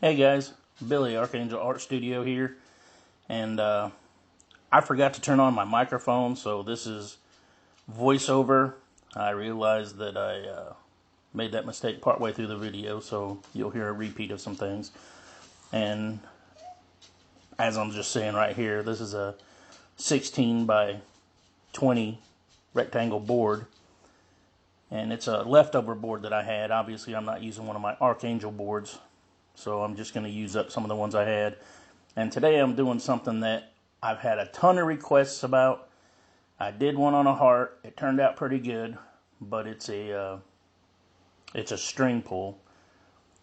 Hey guys, Billy, Archangel Art Studio here, and I forgot to turn on my microphone, so this is voiceover. I realized that I made that mistake partway through the video, so you'll hear a repeat of some things. And as I'm just saying right here, this is a 16 by 20 rectangle board, and it's a leftover board that I had. Obviously, I'm not using one of my Archangel boards, so I'm just going to use up some of the ones I had. And today I'm doing something that I've had a ton of requests about. I did one on a heart. It turned out pretty good, but it's a string pull.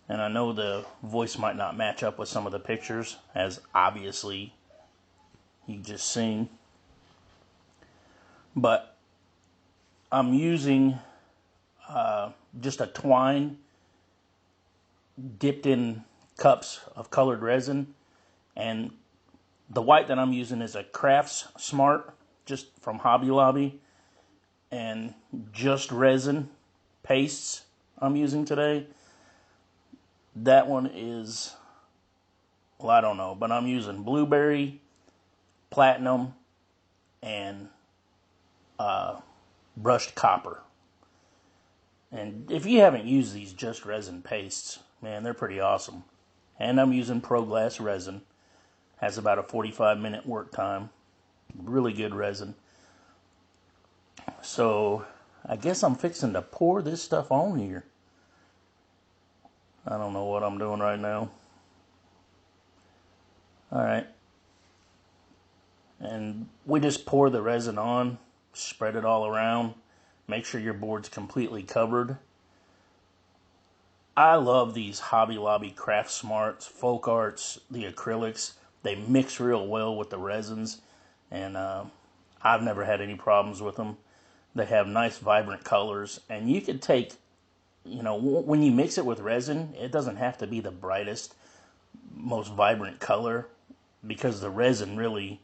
And I know the voice might not match up with some of the pictures, as obviously you just seen. But I'm using just a twine dipped in cups of colored resin, and the white that I'm using is a Crafts Smart, just from Hobby Lobby, and just resin pastes I'm using today. That one is, well, I don't know, but I'm using blueberry, platinum, and brushed copper. And if you haven't used these just resin pastes, man, they're pretty awesome. And I'm using Pro Glass resin. Has about a 45-minute work time. Really good resin. So I guess I'm fixing to pour this stuff on here. I don't know what I'm doing right now. Alright. And we just pour the resin on, spread it all around. Make sure your board's completely covered. I love these Hobby Lobby Craft Smarts, Folk Arts, the acrylics. They mix real well with the resins, and I've never had any problems with them. They have nice vibrant colors, and you could take, when you mix it with resin, it doesn't have to be the brightest, most vibrant color, because the resin really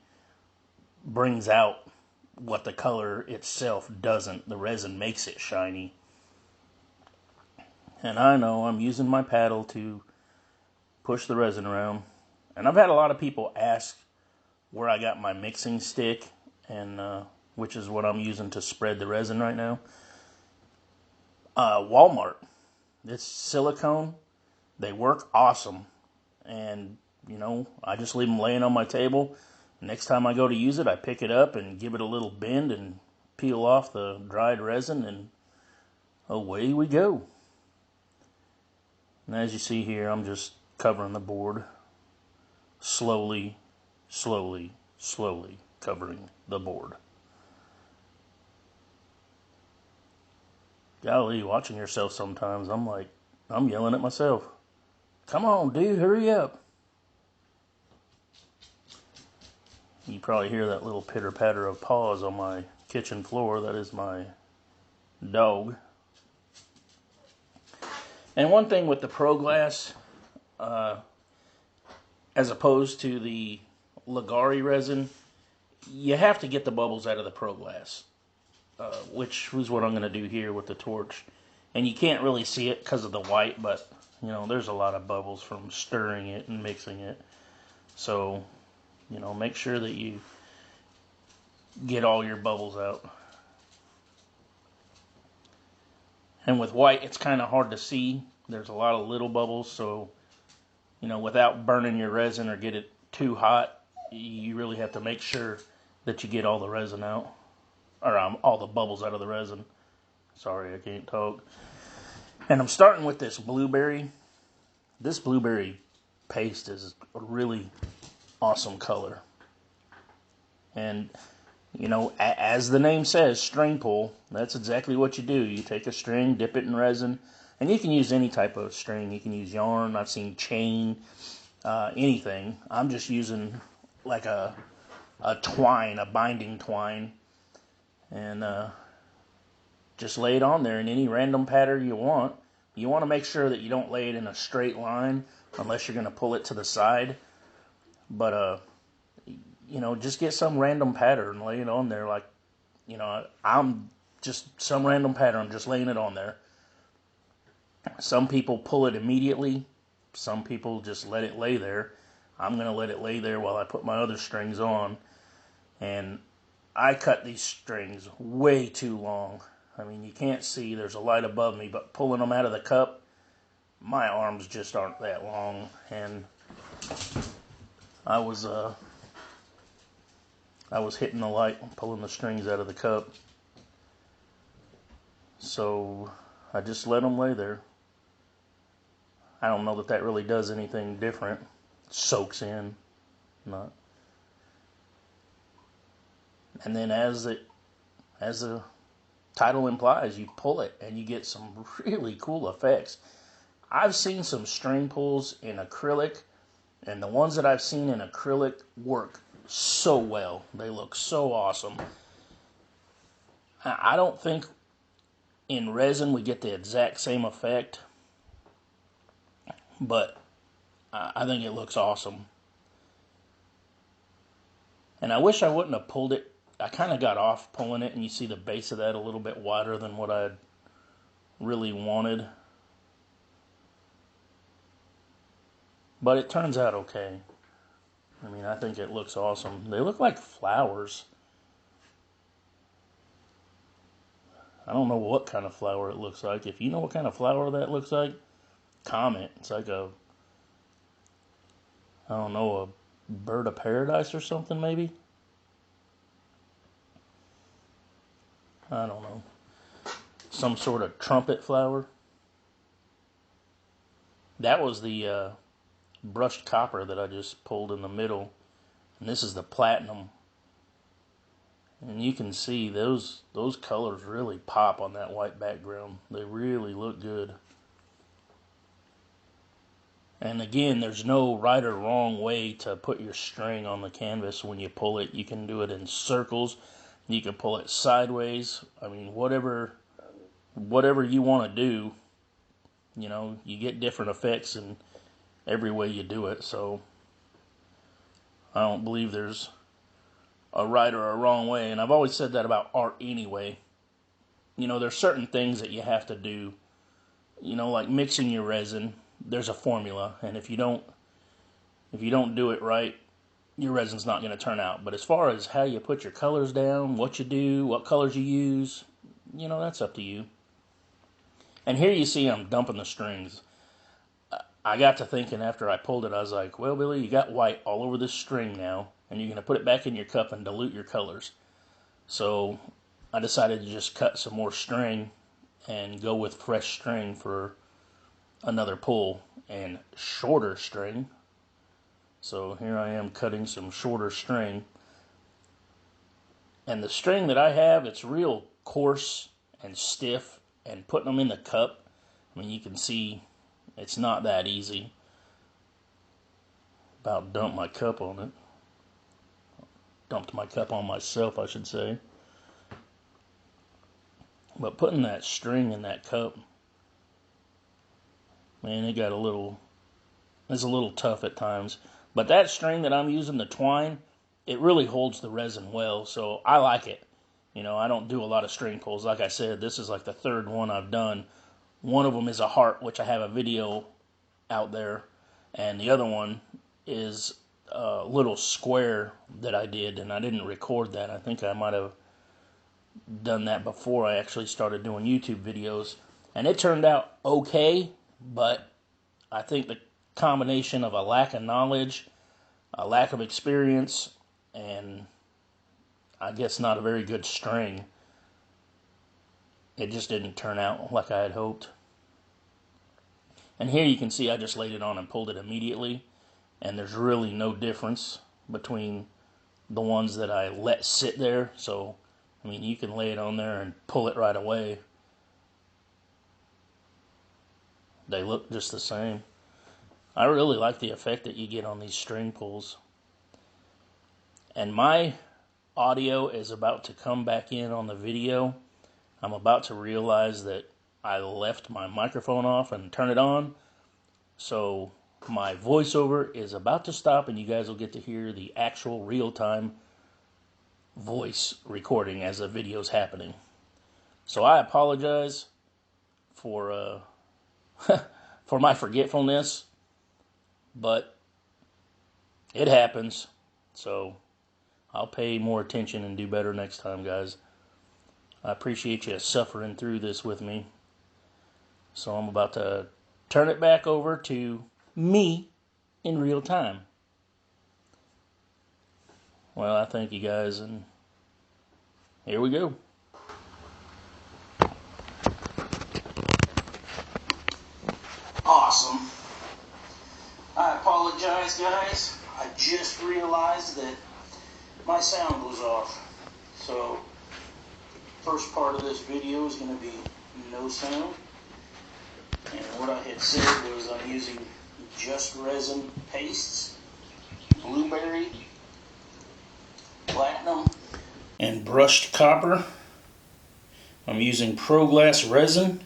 brings out what the color itself doesn't. The resin makes it shiny. And I know I'm using my paddle to push the resin around. And I've had a lot of people ask where I got my mixing stick, and which is what I'm using to spread the resin right now. Walmart. It's silicone. They work awesome. And, I just leave them laying on my table. Next time I go to use it, I pick it up and give it a little bend and peel off the dried resin, and away we go. And as you see here, I'm just covering the board. Slowly, slowly, slowly covering the board. Golly, watching yourself sometimes, I'm yelling at myself. Come on, dude, hurry up. You probably hear that little pitter-patter of paws on my kitchen floor. That is my dog. And one thing with the Pro Glass, as opposed to the Ligari resin, you have to get the bubbles out of the Pro Glass, which is what I'm going to do here with the torch. And you can't really see it because of the white, but, there's a lot of bubbles from stirring it and mixing it. So, make sure that you get all your bubbles out. And with white, it's kind of hard to see. There's a lot of little bubbles, so, without burning your resin or get it too hot, you really have to make sure that you get all the resin out. Or all the bubbles out of the resin. Sorry, I can't talk. And I'm starting with this blueberry. This blueberry paste is a really awesome color. And, as the name says, string pull, that's exactly what you do. You take a string, dip it in resin, and you can use any type of string. You can use yarn. I've seen chain, anything. I'm just using like a twine, a binding twine, and just lay it on there in any random pattern you want. You want to make sure that you don't lay it in a straight line unless you're going to pull it to the side. But, just get some random pattern, lay it on there. Like, I'm just some random pattern, just laying it on there. Some people pull it immediately. Some people just let it lay there. I'm going to let it lay there while I put my other strings on. And I cut these strings way too long. I mean, you can't see, there's a light above me, but pulling them out of the cup, my arms just aren't that long. And I was hitting the light and pulling the strings out of the cup. So I just let them lay there. I don't know that really does anything different. It soaks in, not. And then as the title implies, you pull it and you get some really cool effects. I've seen some string pulls in acrylic, and the ones that I've seen in acrylic work so well. They look so awesome. I don't think in resin we get the exact same effect, but I think it looks awesome. And I wish I wouldn't have pulled it. I kind of got off pulling it, and you see the base of that a little bit wider than what I really wanted. But it turns out okay. I mean, I think it looks awesome. They look like flowers. I don't know what kind of flower it looks like. If you know what kind of flower that looks like, comment. It's like I don't know, a bird of paradise or something maybe? I don't know. Some sort of trumpet flower. That was the brushed copper that I just pulled in the middle. And this is the platinum. And you can see those colors really pop on that white background. They really look good. And again, there's no right or wrong way to put your string on the canvas when you pull it. You can do it in circles. You can pull it sideways. I mean, whatever you want to do, you know, you get different effects in every way you do it. So I don't believe there's a right or a wrong way. And I've always said that about art anyway. You know, there's certain things that you have to do. You know, like mixing your resin. There's a formula, and if you don't do it right, your resin's not going to turn out. But as far as how you put your colors down, what you do, what colors you use, you know, that's up to you. And here you see I'm dumping the strings. I got to thinking after I pulled it, I was like, well, Billy, you got white all over this string now, and you're going to put it back in your cup and dilute your colors. So I decided to just cut some more string and go with fresh string for another pull and shorter string. So here I am cutting some shorter string. And the string that I have, it's real coarse and stiff, and putting them in the cup, I mean, you can see it's not that easy. About dumped my cup on it. Dumped my cup on myself, I should say. But putting that string in that cup, man, it's a little tough at times. But that string that I'm using, the Twine, it really holds the resin well, so I like it. You know, I don't do a lot of string pulls. Like I said, this is like the third one I've done. One of them is a heart, which I have a video out there. And the other one is a little square that I did, and I didn't record that. I think I might have done that before I actually started doing YouTube videos. And it turned out okay, but I think the combination of a lack of knowledge, a lack of experience, and I guess not a very good string, it just didn't turn out like I had hoped. And here you can see I just laid it on and pulled it immediately, and there's really no difference between the ones that I let sit there. So, I mean, you can lay it on there and pull it right away. They look just the same. I really like the effect that you get on these string pulls. And my audio is about to come back in on the video. I'm about to realize that I left my microphone off and turn it on. So my voiceover is about to stop, and you guys will get to hear the actual real-time voice recording as the video's happening. So I apologize for for my forgetfulness. but it happens. So I'll pay more attention and do better next time, guys. I appreciate you suffering through this with me. So I'm about to turn it back over to me in real time. Well, I thank you guys, and here we go. Awesome. I apologize, guys. I just realized that my sound was off. So, first part of this video is going to be no sound. And what I had said was I'm using just resin pastes, blueberry, platinum, and brushed copper. I'm using Pro Glass resin.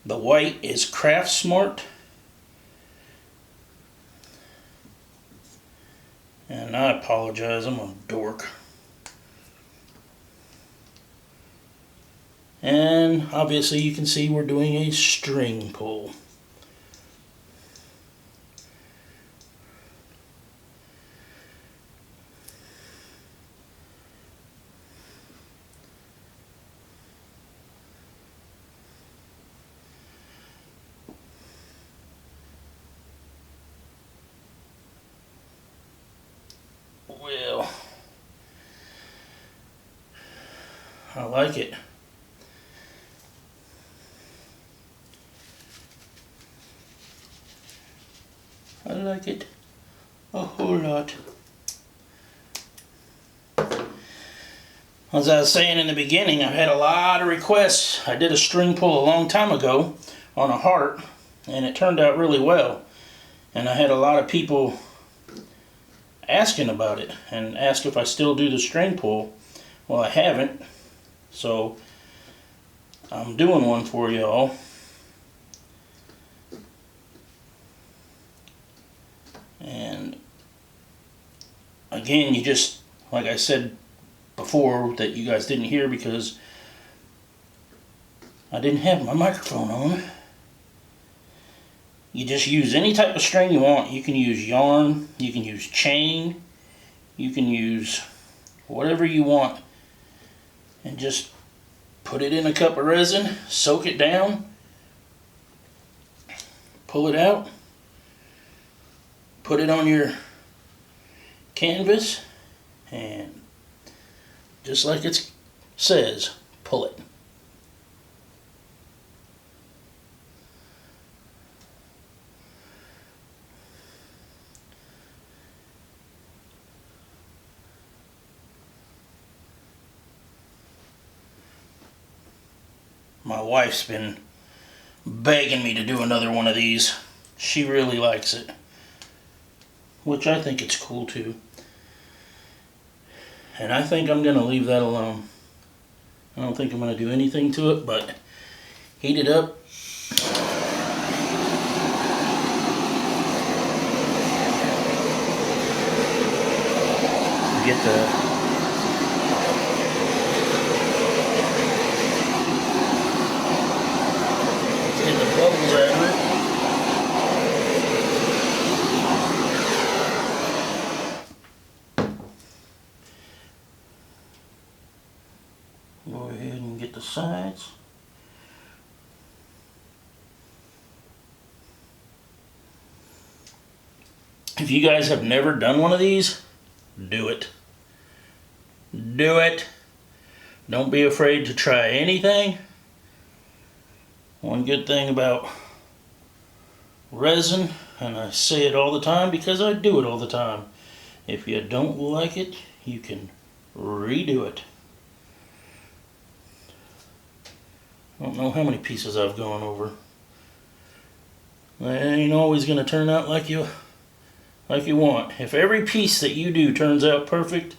The white is Craft Smart. And I apologize, I'm a dork. And obviously you can see we're doing a string pull. Well, I like it. I like it a whole lot. As I was saying in the beginning, I've had a lot of requests. I did a string pull a long time ago on a heart, and it turned out really well. And I had a lot of people asking about it and ask if I still do the string pull. Well, I haven't, so I'm doing one for y'all. And again, you just, like I said before, that you guys didn't hear because I didn't have my microphone on. You just use any type of string you want. You can use yarn, you can use chain, you can use whatever you want, and just put it in a cup of resin, soak it down, pull it out, put it on your canvas, and just like it says, pull it. My wife's been begging me to do another one of these. She really likes it, which I think it's cool too. And I think I'm going to leave that alone. I don't think I'm going to do anything to it, but heat it up. Get the bubbles out of it. Go ahead and get the sides. If you guys have never done one of these, do it. Do it. Don't be afraid to try anything. One good thing about resin, and I say it all the time because I do it all the time, if you don't like it, you can redo it. I don't know how many pieces I've gone over. It ain't always going to turn out like you want. If every piece that you do turns out perfect,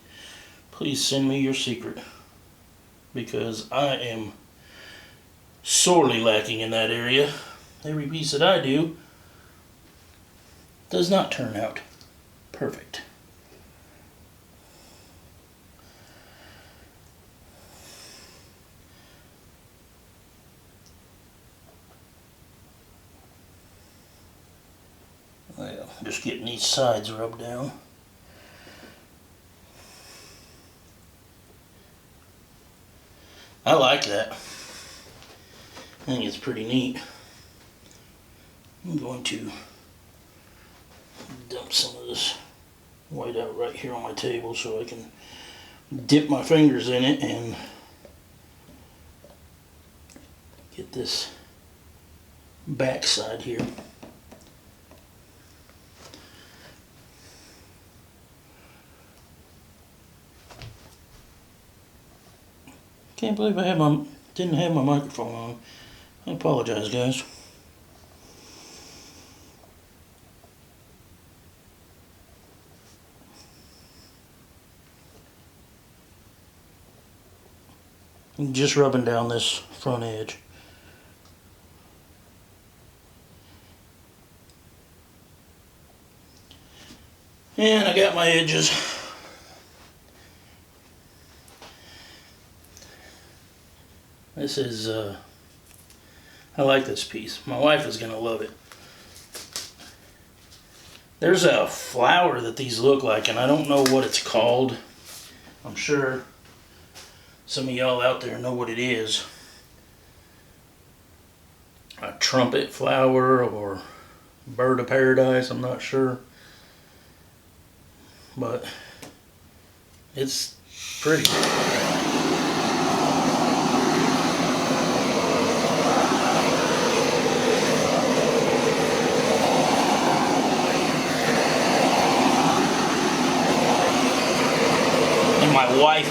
please send me your secret, because I am sorely lacking in that area. Every piece that I do does not turn out perfect. Well, just getting these sides rubbed down. I like that. I think it's pretty neat. I'm going to dump some of this white out right here on my table so I can dip my fingers in it and get this back side here. Can't believe I didn't have my microphone on. I apologize, guys. I'm just rubbing down this front edge. And I got my edges. This is, I like this piece. My wife is going to love it. There's a flower that these look like, and I don't know what it's called. I'm sure some of y'all out there know what it is. A trumpet flower or bird of paradise, I'm not sure. But it's pretty. And my wife,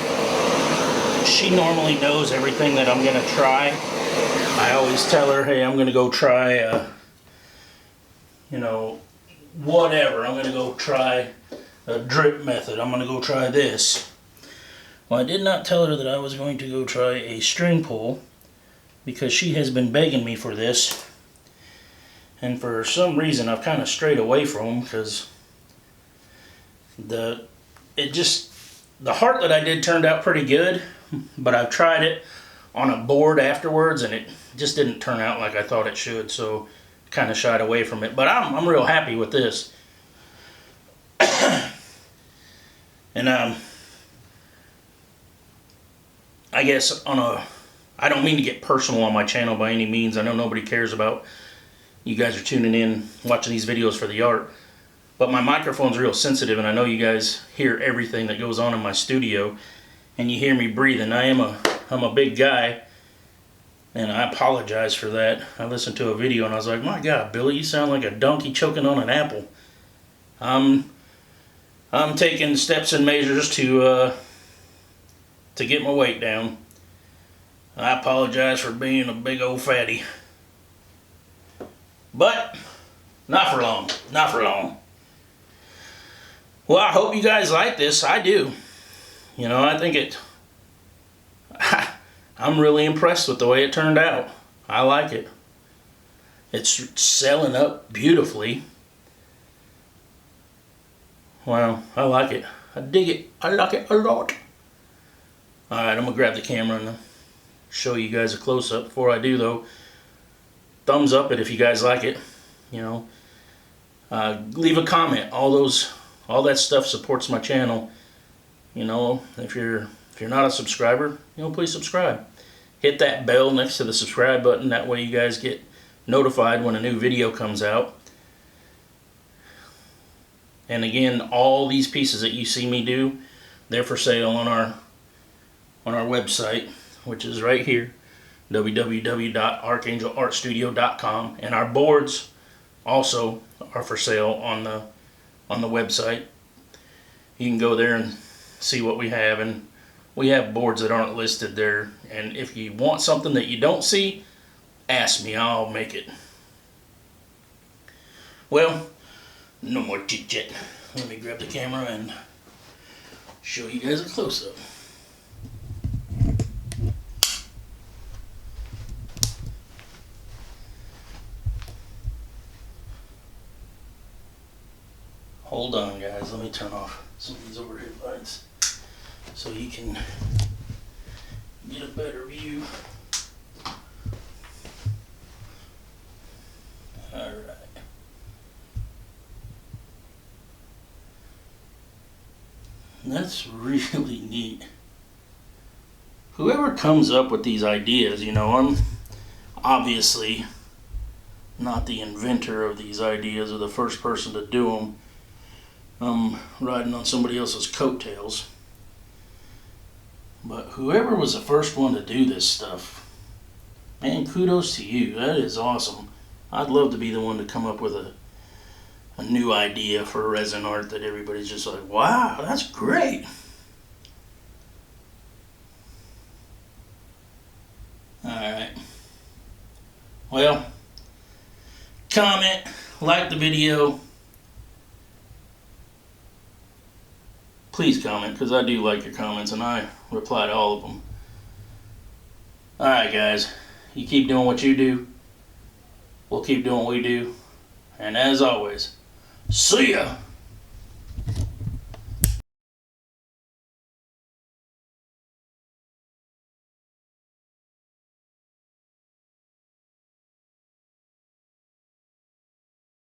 she normally knows everything that I'm going to try. I always tell her, hey, I'm going to go try, you know, whatever. I'm going to go try a drip method. I'm going to go try this. Well, I did not tell her that I was going to go try a string pull because she has been begging me for this. And for some reason, I've kind of strayed away from them because the heart that I did turned out pretty good, but I've tried it on a board afterwards and it just didn't turn out like I thought it should, so kind of shied away from it. But I'm real happy with this. And I guess I don't mean to get personal on my channel by any means. I know nobody cares about you guys are tuning in, watching these videos for the art. But my microphone's real sensitive, and I know you guys hear everything that goes on in my studio, and you hear me breathing. I'm a big guy, and I apologize for that. I listened to a video, and I was like, my God, Billy, you sound like a donkey choking on an apple. I'm taking steps and measures to get my weight down. I apologize for being a big old fatty. But, not for long. Not for long. Well, I hope you guys like this. I do. You know, I think I'm really impressed with the way it turned out. I like it. It's selling up beautifully. Wow, I like it. I dig it. I like it a lot. Alright, I'm going to grab the camera and show you guys a close-up. Before I do, though, thumbs up it if you guys like it. You know, leave a comment. All that stuff supports my channel. You know, if you're not a subscriber, you know, please subscribe. Hit that bell next to the subscribe button. That way you guys get notified when a new video comes out. And again, all these pieces that you see me do, they're for sale on our website, which is right here, www.archangelartstudio.com. And our boards also are for sale on the website. You can go there and see what we have, and we have boards that aren't listed there. And if you want something that you don't see, ask me, I'll make it. Well, no more chit chat. Let me grab the camera and show you guys a close-up. Hold on, guys. Let me turn off some of these overhead lights so you can get a better view. Alright. That's really neat. Whoever comes up with these ideas, you know, I'm obviously not the inventor of these ideas or the first person to do them. I'm riding on somebody else's coattails. But whoever was the first one to do this stuff, man, kudos to you. That is awesome. I'd love to be the one to come up with a new idea for resin art that everybody's just like, wow, that's great. Alright. Well, comment, like the video. Please comment, because I do like your comments and I reply to all of them. Alright guys, you keep doing what you do. We'll keep doing what we do. And as always, see ya!